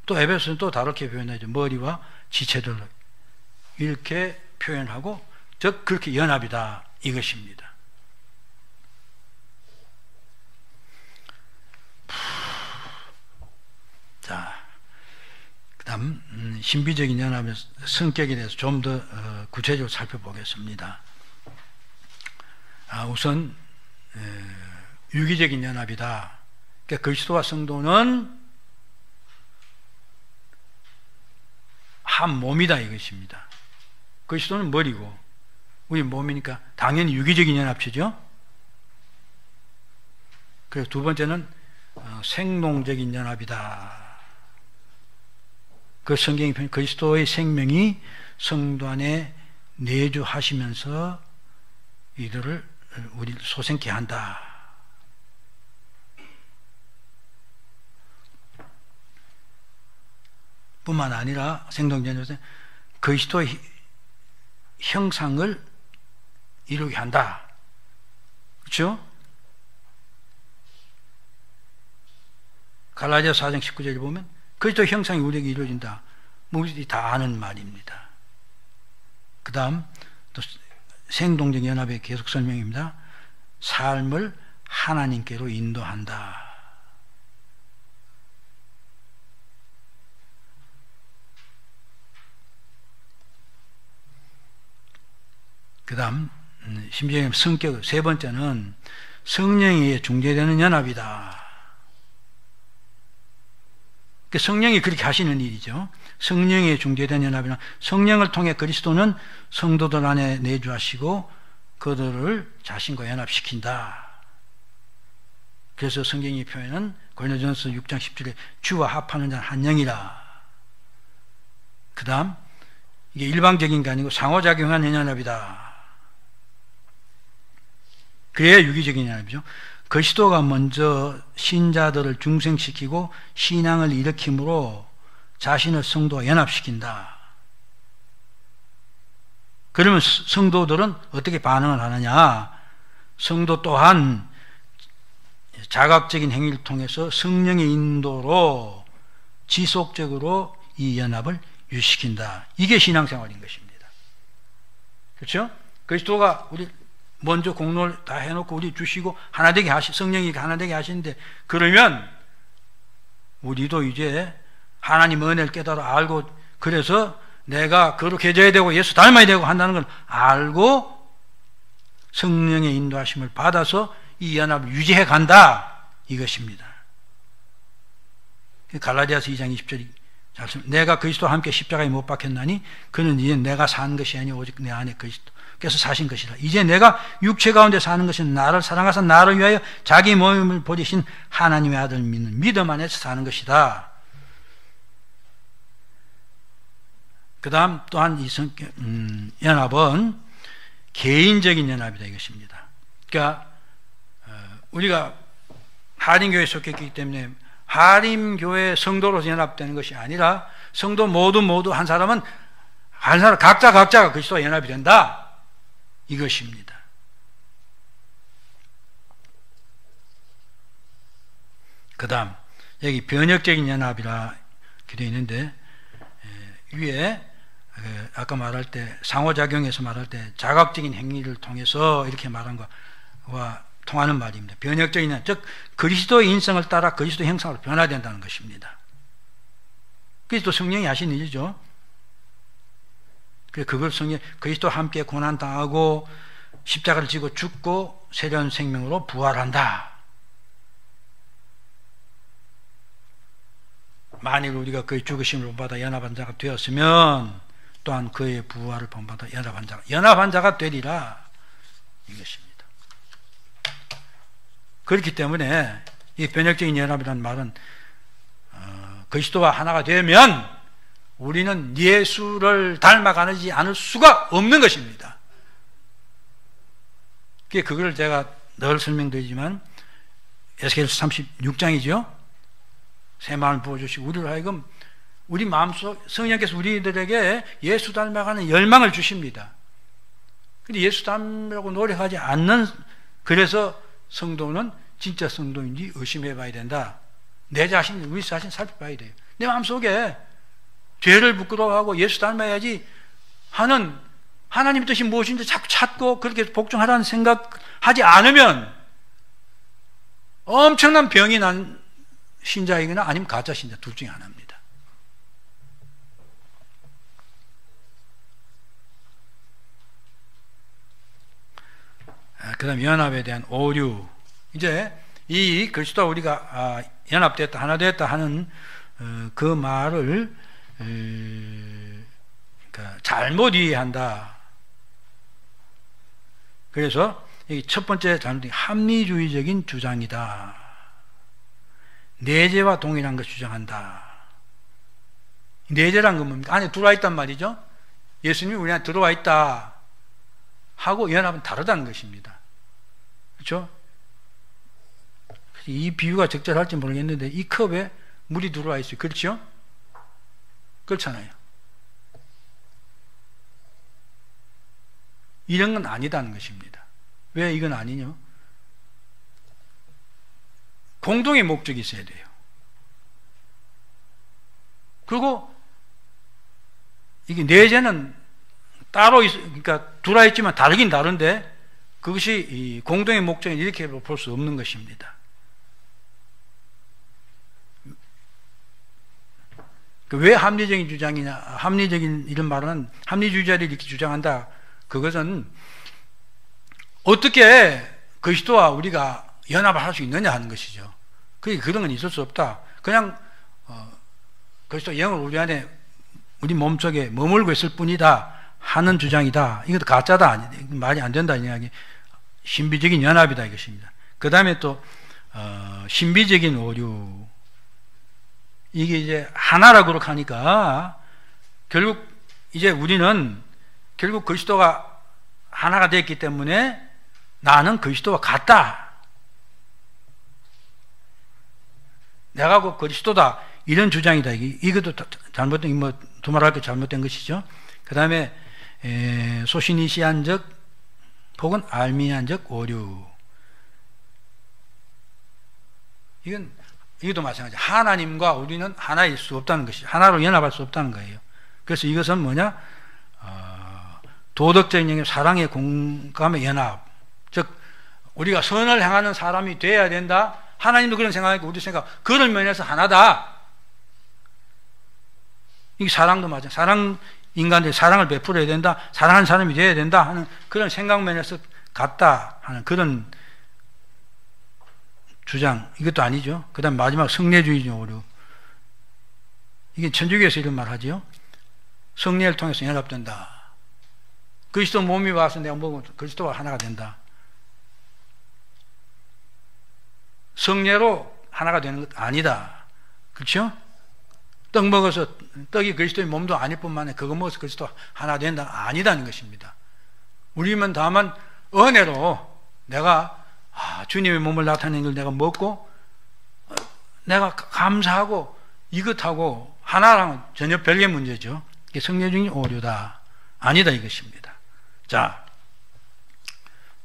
또 에베소서는 또 다르게 표현하죠. 머리와 지체들 이렇게 표현하고 즉 그렇게 연합이다 이것입니다. 자, 그 다음 신비적인 연합의 성격에 대해서 좀 더 구체적으로 살펴보겠습니다. 우선 유기적인 연합이다. 그러니까 그리스도와 성도는 한 몸이다 이것입니다. 그리스도는 머리고 우리 몸이니까 당연히 유기적인 연합체죠. 그리고 두 번째는 생동적인 연합이다. 그 성경이 표현 그리스도의 생명이 성도 안에 내주하시면서 이들을 우리를 소생케 한다. 뿐만 아니라 생동전에서 그리스도의 형상을 이루게 한다. 그렇죠? 갈라디아서 4장 19절을 보면 그리스도의 형상이 우리에게 이루어진다. 우리들이 다 아는 말입니다. 그 다음 또 생동적 연합의 계속 설명입니다. 삶을 하나님께로 인도한다. 그 다음 심지어 성격, 세 번째는 성령에 중재되는 연합이다. 성령이 그렇게 하시는 일이죠. 성령에 중재된 연합이나 성령을 통해 그리스도는 성도들 안에 내주하시고 그들을 자신과 연합시킨다. 그래서 성경이 표현은 고린도전서 6장 10절에 주와 합하는 자는 한 영이라. 그 다음 이게 일방적인 게 아니고 상호작용하는 연합이다. 그래야 유기적인 연합이죠. 그리스도가 먼저 신자들을 중생시키고 신앙을 일으킴으로 자신을 성도와 연합시킨다. 그러면 성도들은 어떻게 반응을 하느냐? 성도 또한 자각적인 행위를 통해서 성령의 인도로 지속적으로 이 연합을 유지시킨다. 이게 신앙생활인 것입니다. 그렇죠? 그리스도가 우리 먼저 공로를 다 해놓고 우리 주시고 하나되게 성령이 하나되게 하시는데, 그러면 우리도 이제 하나님 은혜를 깨달아 알고, 그래서 내가 거룩해져야 되고 예수 닮아야 되고 한다는 걸 알고 성령의 인도하심을 받아서 이 연합을 유지해 간다, 이것입니다. 갈라디아서 2장 20절이 내가 그리스도와 함께 십자가에 못 박혔나니 그는 이제 내가 산 것이 아니오 오직 내 안에 그리스도께서 사신 것이라. 이제 내가 육체 가운데 사는 것은 나를 사랑하사 나를 위하여 자기 몸을 버리신 하나님의 아들 믿는 믿음 안에서 사는 것이다. 그 다음 또한 이 연합은 개인적인 연합이다, 이것입니다. 그러니까 우리가 하림교회에 속했기 때문에 하림교회 성도로서 연합되는 것이 아니라 성도 모두 한 사람은 한 사람 각자가 그리스도와 연합이 된다, 이것입니다. 그 다음 여기 변혁적인 연합이라 되어 있는데, 위에 아까 말할 때 상호작용에서 말할 때 자각적인 행위를 통해서 이렇게 말한 것과 통하는 말입니다. 변혁적인 연합, 즉 그리스도의 인성을 따라 그리스도 형상으로 변화된다는 것입니다. 그리스도 성령이 하신 일이죠. 그걸 성령, 그리스도와 함께 고난당하고 십자가를 지고 죽고 새로운 생명으로 부활한다. 만일 우리가 그의 죽으심을 본받아 연합한 자가 되었으면 또한 그의 부활을 본받아 연합한 자가 되리라, 이것입니다. 그렇기 때문에 이 변혁적인 연합이라는 말은 그리스도와 하나가 되면 우리는 예수를 닮아가지 않을 수가 없는 것입니다. 그걸 제가 늘 설명드리지만 에스겔서 36장이죠. 새 마음을 부어주시고 우리를 하여금 우리 마음속 성령께서 우리들에게 예수 닮아가는 열망을 주십니다. 근데 예수 닮으려고 노력하지 않는, 그래서 성도는 진짜 성도인지 의심해 봐야 된다. 내 자신, 우리 자신 살펴봐야 돼요. 내 마음속에 죄를 부끄러워하고 예수 닮아야지 하는 하나님의 뜻이 무엇인지 자꾸 찾고 그렇게 복종하라는 생각하지 않으면 엄청난 병이 난 신자이거나 아니면 가짜 신자 둘 중에 하나입니다. 그 다음 연합에 대한 오류. 이제 이 그리스도와 우리가 연합되었다, 하나 되었다 하는 그 말을 그러니까 잘못 이해한다. 그래서 이 첫 번째 잘못이 합리주의적인 주장이다. 내재와 동일한 것을 주장한다. 내재란 건 뭡니까? 안에 들어와 있단 말이죠. 예수님이 우리 안에 들어와 있다 하고 연합은 다르다는 것입니다. 그렇죠? 이 비유가 적절할지 모르겠는데 이 컵에 물이 들어와 있어요. 그렇죠? 그렇잖아요. 이런 건 아니다는 것입니다. 왜 이건 아니냐? 공동의 목적이 있어야 돼요. 그리고 이게 내재는 따로 그러니까 들어와 있지만 다르긴 다른데 그것이 이 공동의 목적이 이렇게 볼 수 없는 것입니다. 왜 합리적인 주장이냐? 합리적인 이런 말은 합리주의자들이 이렇게 주장한다. 그것은 어떻게 그리스도와 우리가 연합을 할 수 있느냐 하는 것이죠. 그런 건 있을 수 없다. 그냥 그리스도 영을 우리 안에 우리 몸속에 머물고 있을 뿐이다 하는 주장이다. 이것도 가짜다. 말이 안 된다. 이야기. 신비적인 연합이다 이것입니다. 그 다음에 또 신비적인 오류. 이게 이제 하나라고 그렇게 하니까 결국 이제 우리는 결국 그리스도가 하나가 됐기 때문에 나는 그리스도와 같다. 내가 그 그리스도다. 이런 주장이다. 이것도 잘못된, 두말할 게 잘못된 것이죠. 그 다음에 소시니시안적 혹은 알미니안적 오류. 이것도 마찬가지. 하나님과 우리는 하나일 수 없다는 것이, 하나로 연합할 수 없다는 거예요. 그래서 이것은 뭐냐? 도덕적인 영역, 사랑의 공감의 연합. 즉, 우리가 선을 행하는 사람이 되어야 된다. 하나님도 그런 생각이고, 우리 생각, 그런 면에서 하나다. 이게 사랑도 맞아. 인간들이 사랑을 베풀어야 된다. 사랑하는 사람이 되어야 된다. 하는 그런 생각면에서 같다. 하는 그런 주장. 이것도 아니죠. 그 다음 마지막 성례주의적 오류. 이게 천주교에서 이런 말 하죠. 성례를 통해서 연합된다. 그리스도 몸이 와서 내가 먹으면 그리스도와 하나가 된다. 성례로 하나가 되는 것 아니다. 그렇죠? 떡 먹어서 떡이 그리스도의 몸도 아닐 뿐만 아니라 그거 먹어서 그리스도 하나 된다. 아니다는 것입니다. 우리만 다만 은혜로 내가 주님의 몸을 나타내는 걸 내가 먹고 내가 감사하고 이것하고 하나랑은 전혀 별개의 문제죠. 이게 성례중의 오류다. 아니다 이것입니다. 자,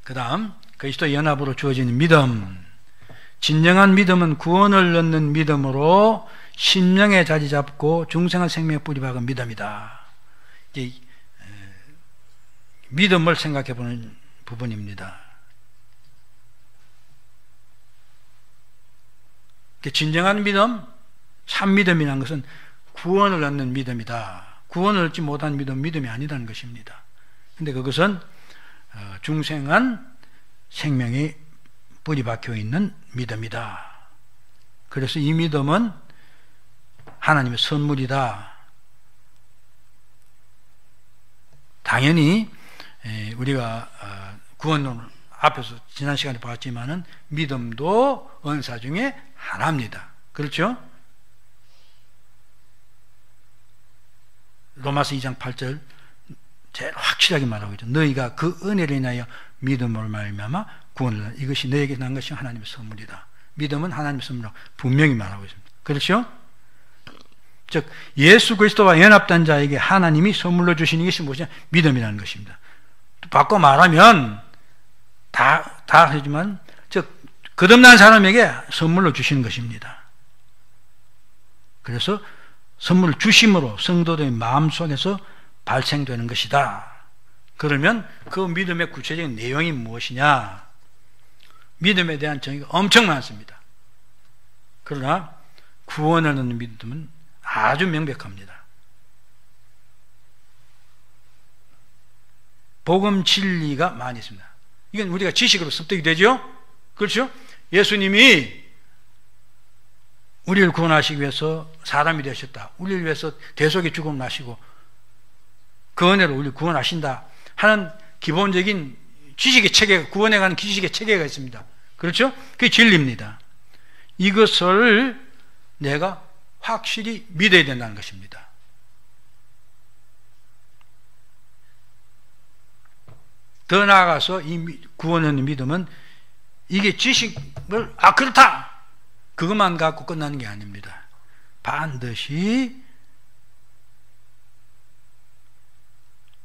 그 다음 그리스도의 연합으로 주어지는 믿음. 진정한 믿음은 구원을 얻는 믿음으로 심령에 자리 잡고 중생한 생명에 뿌리 박은 믿음이다. 이제 믿음을 생각해 보는 부분입니다. 진정한 믿음, 참 믿음이라는 것은 구원을 얻는 믿음이다. 구원을 얻지 못한 믿음이 아니라는 것입니다. 그런데 그것은 중생한 생명에 뿌리 박혀 있는 믿음이다. 그래서 이 믿음은 하나님의 선물이다. 당연히 우리가 구원론을 앞에서 지난 시간에 봤지만은 믿음도 은사 중에 하나입니다. 그렇죠? 로마서 2장 8절 제일 확실하게 말하고 있죠. 너희가 그 은혜를 인하여 믿음으로 말미암아 구원을 얻는 이것이 너에게 난 것이 하나님의 선물이다. 믿음은 하나님의 선물이라고 분명히 말하고 있습니다. 그렇죠? 즉 예수 그리스도와 연합된 자에게 하나님이 선물로 주시는 것이 무엇이냐? 믿음이라는 것입니다. 바꿔 말하면 다 하지만 즉 거듭난 사람에게 선물로 주시는 것입니다. 그래서 선물을 주심으로 성도들의 마음속에서 발생되는 것이다. 그러면 그 믿음의 구체적인 내용이 무엇이냐? 믿음에 대한 정의가 엄청 많습니다. 그러나 구원을 얻는 믿음은 아주 명백합니다. 복음 진리가 많이 있습니다. 이건 우리가 지식으로 습득이 되죠? 그렇죠? 예수님이 우리를 구원하시기 위해서 사람이 되셨다. 우리를 위해서 대속의 죽음을 하시고 그 은혜로 우리를 구원하신다 하는 기본적인 지식의 체계, 구원에 관한 지식의 체계가 있습니다. 그렇죠? 그게 진리입니다. 이것을 내가 확실히 믿어야 된다는 것입니다. 더 나아가서 이 구원의 믿음은 이게 지식을 그렇다! 그것만 갖고 끝나는 게 아닙니다. 반드시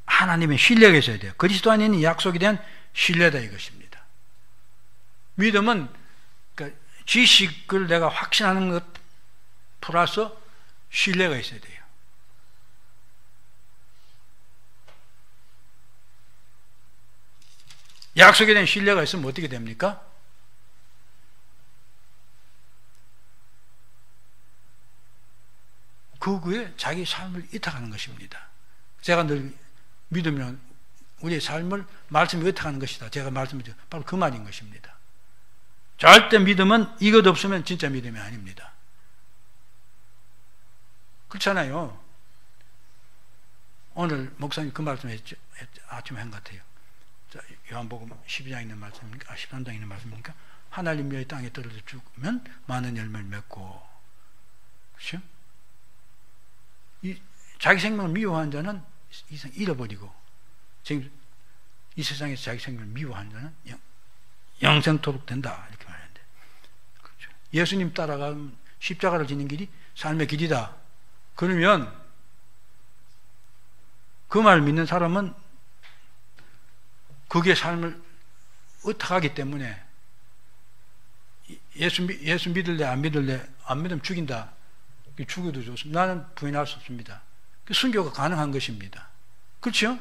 하나님의 신뢰가 있어야 돼요. 그리스도 안에 있는 약속에 대한 신뢰다 이것입니다. 믿음은 그러니까 지식을 내가 확신하는 것 플러스 신뢰가 있어야 돼요. 약속에 대한 신뢰가 있으면 어떻게 됩니까? 그거에 자기 삶을 이탁하는 것입니다. 제가 늘 믿으면 우리의 삶을 말씀이 의탁하는 것이다. 제가 말씀드린 바로 그 말인 것입니다. 절대 믿음은 이것 없으면 진짜 믿음이 아닙니다. 그렇잖아요. 오늘 목사님 그 말씀 했죠. 아침에 한 것 같아요. 자, 요한복음 12장에 있는 말씀입니까? 13장에 있는 말씀입니까? 하나님 묘의 땅에 떨어져 죽으면 많은 열매를 맺고, 그렇죠? 자기 생명을 미워한 자는 이상 잃어버리고, 지금 이 세상에서 자기 생명을 미워한 자는 영생토록 된다 이렇게 말하는데, 그렇죠. 예수님 따라가면 십자가를 지는 길이 삶의 길이다. 그러면 그 말 믿는 사람은 그게 삶을 의탁하기 때문에 예수 믿을래 안 믿을래, 안 믿으면 죽인다, 죽여도 좋습니다. 나는 부인할 수 없습니다. 순교가 가능한 것입니다. 그렇죠?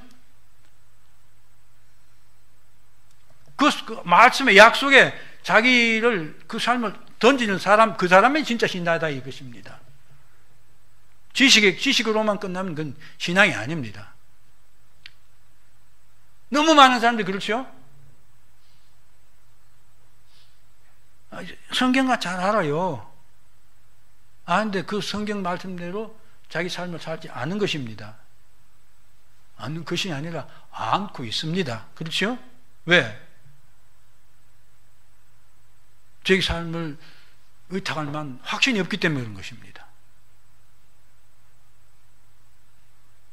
그 말씀의 약속에 자기를, 그 삶을 던지는 사람, 그 사람이 진짜 신하다 이것입니다. 지식으로만 끝나면 그건 신앙이 아닙니다. 너무 많은 사람들이 그렇죠? 성경과 잘 알아요. 아는데 그 성경 말씀대로 자기 삶을 살지 않은 것입니다. 않는 것이 아니라 않고 있습니다. 그렇죠? 왜? 자기 삶을 의탁할 만한 확신이 없기 때문에 그런 것입니다.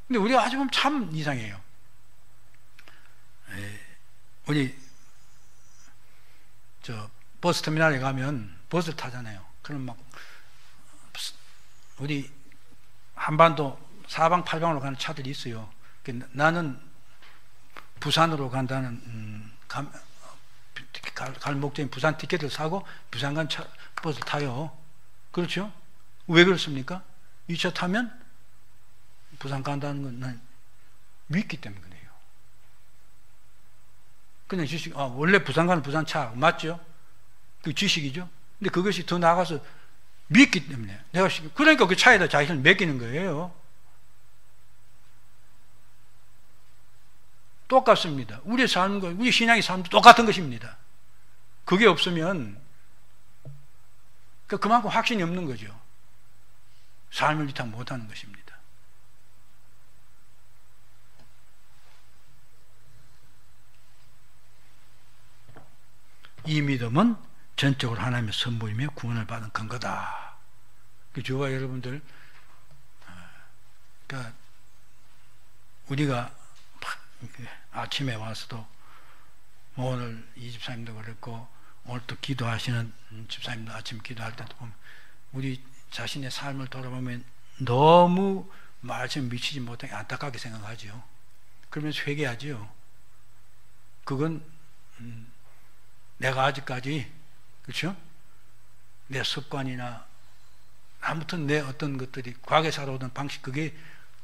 근데 우리가 아주 보면 참 이상해요. 우리 버스터미널에 가면 버스를 타잖아요. 그럼 막 우리 한반도 사방팔방으로 가는 차들이 있어요. 나는 부산으로 간다는 갈 목적인 부산 티켓을 사고 부산 간 버스를 타요. 그렇죠? 왜 그렇습니까? 이 차 타면 부산 간다는 건 난 믿기 때문에 그래요. 그냥 지식, 원래 부산 가는 부산 차 맞죠? 그 지식이죠? 근데 그것이 더 나아가서 믿기 때문에 그러니까 그 차에다 자신을 맡기는 거예요. 똑같습니다. 우리의 삶과 우리 신앙의 삶도 똑같은 것입니다. 그게 없으면 그만큼 확신이 없는 거죠. 삶을 위탁 못하는 것입니다. 이 믿음은 전적으로 하나님의 선물이며 구원을 받은 근거다. 저와 여러분들, 그러니까 우리가 아침에 와서도 오늘 이 집사님도 그랬고 오늘 또 기도하시는 집사님도 아침 기도할 때도 보면 우리 자신의 삶을 돌아보면 너무 말씀 미치지 못하게 안타깝게 생각하죠. 그러면서 회개하죠. 그건 내가 아직까지, 그렇죠? 내 습관이나 아무튼 내 어떤 것들이 과거에 살아오던 방식, 그게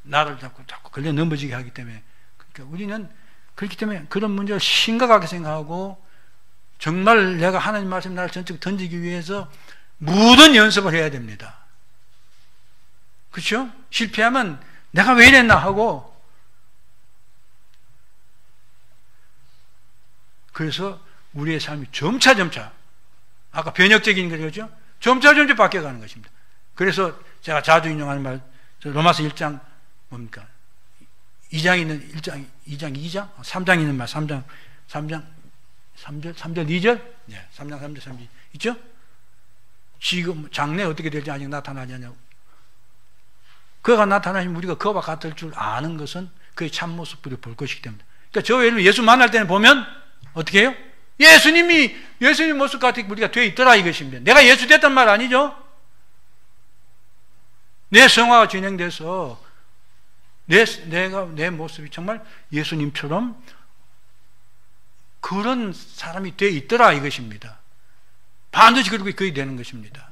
나를 자꾸 걸려 넘어지게 하기 때문에, 그러니까 우리는 그렇기 때문에 그런 문제를 심각하게 생각하고 정말 내가 하나님 말씀 나를 전적 던지기 위해서 모든 연습을 해야 됩니다. 그렇죠? 실패하면 내가 왜 이랬나 하고, 그래서 우리의 삶이 점차 아까 변혁적인 거죠? 점차 바뀌어가는 것입니다. 그래서 제가 자주 인용하는 말, 로마서 1장 뭡니까? 2장 있는 2장 3장 있는 말, 3절 2절? 네, 3장 3절 3절 있죠? 지금 장래 어떻게 될지 아직 나타나지 않냐고. 그가 나타나시면 우리가 그와 같을 줄 아는 것은 그의 참모습을 볼 것이기 때문에. 그러니까 저 예수 만날 때는 보면 어떻게 해요? 예수님 모습 같은 우리가 되어 있더라 이것입니다. 내가 예수 됐단 말 아니죠? 내 성화가 진행돼서 내 모습이 정말 예수님처럼 그런 사람이 되어 있더라 이것입니다. 반드시 그렇게 되는 것입니다.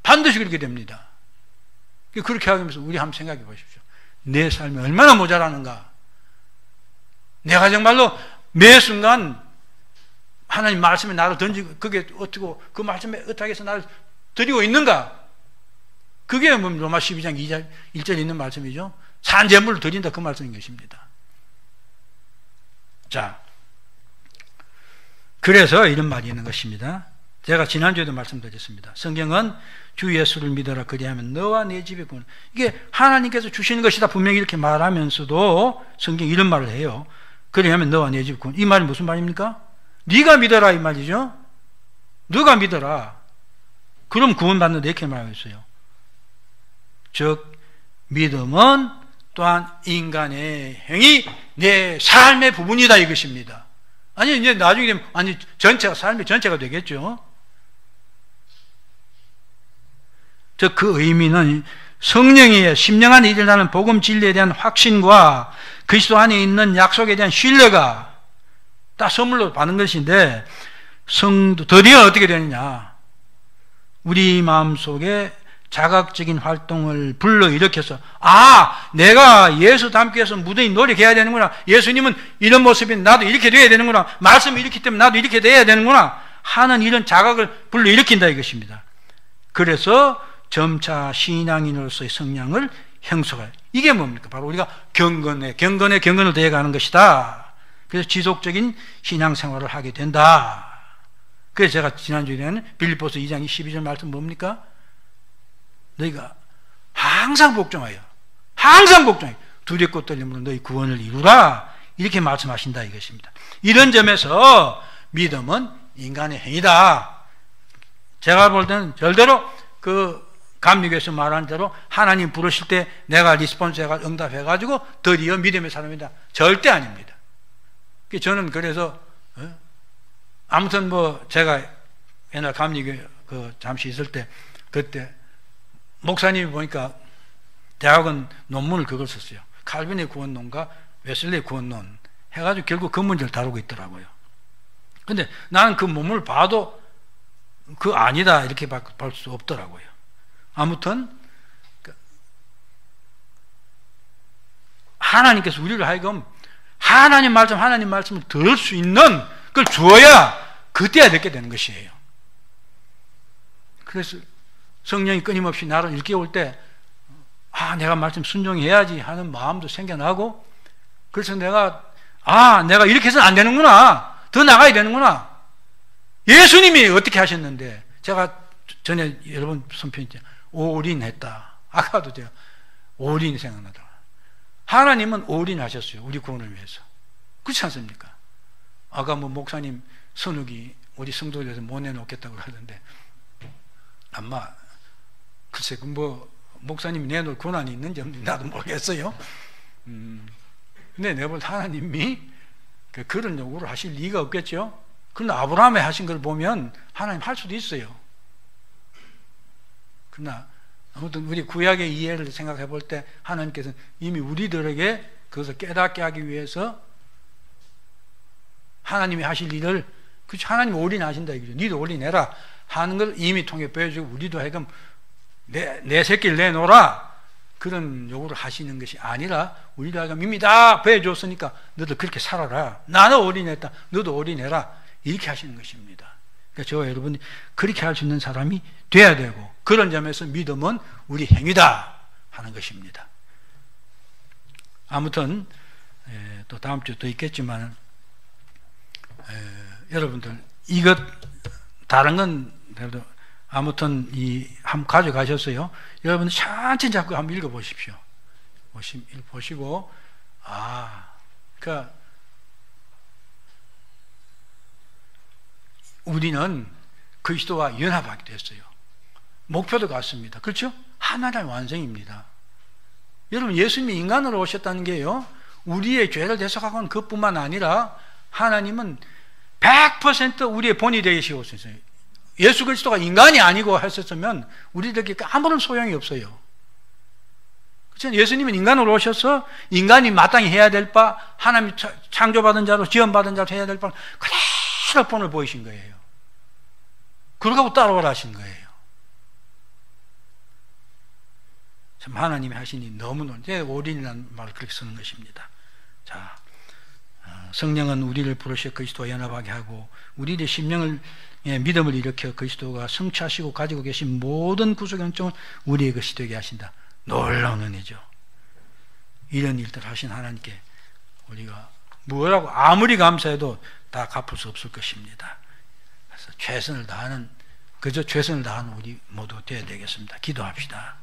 반드시 그렇게 됩니다. 그렇게 하기 위해서 우리 한번 생각해 보십시오. 내 삶이 얼마나 모자라는가. 내가 정말로 매 순간 하나님 말씀에 나를 던지고 그게 어떻고 그 말씀에 어떻게 해서 나를 드리고 있는가. 그게 로마 12장 2절 1절에 있는 말씀이죠. 산재물을 드린다 그 말씀인 것입니다. 자, 그래서 이런 말이 있는 것입니다. 제가 지난주에도 말씀드렸습니다. 성경은 주 예수를 믿어라 그리하면 너와 내 집의 구원. 이게 하나님께서 주시는 것이다 분명히 이렇게 말하면서도 성경이 이런 말을 해요. 그리하면 너와 내 집의 구원. 이 말이 무슨 말입니까? 네가 믿어라 이 말이죠. 너가 믿어라. 그럼 구원받는다 이렇게 말하고 있어요. 즉 믿음은 또한 인간의 행위, 내 삶의 부분이다 이것입니다. 아니, 이제 나중에 되면, 아니, 전체가, 삶의 전체가 되겠죠. 그 의미는 성령의 심령 안에 일어나는 복음 진리에 대한 확신과 그리스도 안에 있는 약속에 대한 신뢰가 다 선물로 받는 것인데, 성도, 드디어 어떻게 되느냐. 우리 마음속에 자각적인 활동을 불러일으켜서, 아, 내가 예수 닮기 위해서 무던히 노력해야 되는구나. 예수님은 이런 모습인 나도 이렇게 돼야 되는구나. 말씀이 이렇기 때문에 나도 이렇게 돼야 되는구나 하는 이런 자각을 불러일으킨다 이것입니다. 그래서 점차 신앙인으로서의 성량을 형성할. 이게 뭡니까? 바로 우리가 경건을 더해가는 것이다. 그래서 지속적인 신앙생활을 하게 된다. 그래서 제가 지난주에는 빌립보서 2장 12절 말씀 뭡니까? 너희가 항상 복종하여 두렵고 떨림으로 너희 구원을 이루라, 이렇게 말씀하신다 이것입니다. 이런 점에서 믿음은 인간의 행위다. 제가 볼 때는 절대로 그 감리교에서 말하는 대로 하나님 부르실 때 내가 리스폰스해가 응답해가지고 드디어 믿음의 사람이다, 절대 아닙니다. 저는 그래서 아무튼 뭐 제가 옛날 감리교회 잠시 있을 때 그때 목사님이 보니까 대학원 논문을 그걸 썼어요. 칼빈의 구원론과 웨슬리의 구원론 해가지고 결국 그 문제를 다루고 있더라고요. 근데 나는 그 논문을 봐도 그 아니다 이렇게 볼 수 없더라고요. 아무튼 하나님께서 우리를 하여금 하나님 말씀을 들을 수 있는 그걸 주어야 그때야 듣게 되는 것이에요. 그래서 성령이 끊임없이 나를 일깨울 때, 아, 내가 말씀 순종해야지 하는 마음도 생겨나고, 그래서 내가 이렇게 해서는 안 되는구나, 더 나가야 되는구나. 예수님이 어떻게 하셨는데, 제가 전에 여러 번 선편했죠. 올인했다. 아까도 제가 올인이 생각나더라. 하나님은 올인하셨어요. 우리 구원을 위해서. 그렇지 않습니까? 아까 뭐 목사님 선욱이 우리 성도를 위해서 못 내놓겠다고 하던데, 아마 글쎄 뭐 목사님이 내놓을 권한이 있는지 없는지 나도 모르겠어요. 근데 내가 볼 때 하나님이 그런 요구를 하실 리가 없겠죠. 그러나 아브라함이 하신 걸 보면 하나님 할 수도 있어요. 그러나 아무튼 우리 구약의 이해를 생각해 볼 때 하나님께서 이미 우리들에게 그것을 깨닫게 하기 위해서 하나님이 하실 일을, 그렇죠, 하나님 올인하신다 이거죠. 니도 올인해라 하는 걸 이미 통해 보여주고, 우리도 하여금 내 새끼를 내놓으라 그런 요구를 하시는 것이 아니라, 우리도 하여금 이미 다 보여줬으니까 너도 그렇게 살아라, 나는 올인했다 너도 올인해라, 이렇게 하시는 것입니다. 그러니까 저와 여러분이 그렇게 할 수 있는 사람이 돼야 되고, 그런 점에서 믿음은 우리 행위다 하는 것입니다. 아무튼 또 다음 주 또 있겠지만, 여러분들 이것 다른 건 그래도 아무튼 한번 가져가셨어요. 여러분 천천히 자꾸 한번 읽어보십시오. 보시고, 우리는 그리스도와 연합하게 됐어요. 목표도 같습니다. 그렇죠? 하나의 완성입니다. 여러분, 예수님이 인간으로 오셨다는 게요, 우리의 죄를 대속하고는 그뿐만 아니라 하나님은 100% 우리의 본이 되시고 있어요. 예수 그리스도가 인간이 아니고 하셨으면 우리들에게 아무런 소용이 없어요. 그렇죠? 예수님은 인간으로 오셔서 인간이 마땅히 해야 될 바, 하나님이 창조받은 자로 지원받은 자로 해야 될 바를 그대로 본을 보이신 거예요. 그러고 따라오라 하신 거예요. 참 하나님이 하시니 너무너무, 올인이라는 말을 그렇게 쓰는 것입니다. 자, 성령은 우리를 부르셔 그리스도와 연합하게 하고, 우리의 심령을 믿음을 일으켜 그리스도가 성취하시고 가지고 계신 모든 구속 영적을 우리의 것이 되게 하신다. 놀라운 은혜죠. 이런 일들 하신 하나님께 우리가 뭐라고 아무리 감사해도 다 갚을 수 없을 것입니다. 그래서 최선을 다하는 우리 모두 되어야 되겠습니다. 기도합시다.